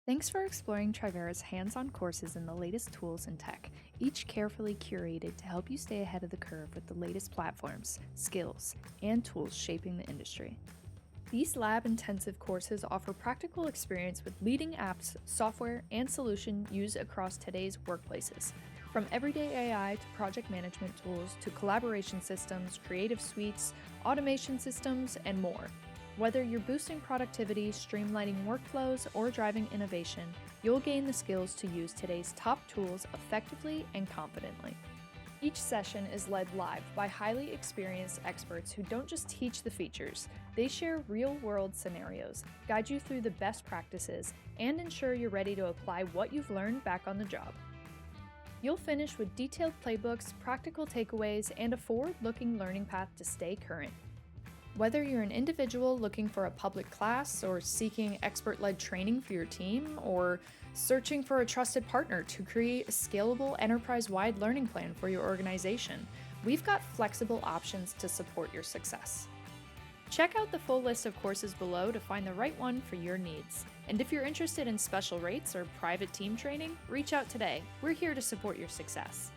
Thanks for exploring Trivera's hands-on courses in the latest tools and tech, each carefully curated to help you stay ahead of the curve with the latest platforms, skills, and tools shaping the industry. These lab-intensive courses offer practical experience with leading apps, software, and solutions used across today's workplaces. From everyday AI to project management tools to collaboration systems, creative suites, automation systems, and more. Whether you're boosting productivity, streamlining workflows, or driving innovation, you'll gain the skills to use today's top tools effectively and confidently. Each session is led live by highly experienced experts who don't just teach the features, they share real-world scenarios, guide you through the best practices, and ensure you're ready to apply what you've learned back on the job. You'll finish with detailed playbooks, practical takeaways, and a forward-looking learning path to stay current. Whether you're an individual looking for a public class or seeking expert-led training for your team, or searching for a trusted partner to create a scalable enterprise-wide learning plan for your organization, we've got flexible options to support your success. Check out the full list of courses below to find the right one for your needs. And if you're interested in special rates or private team training, reach out today. We're here to support your success.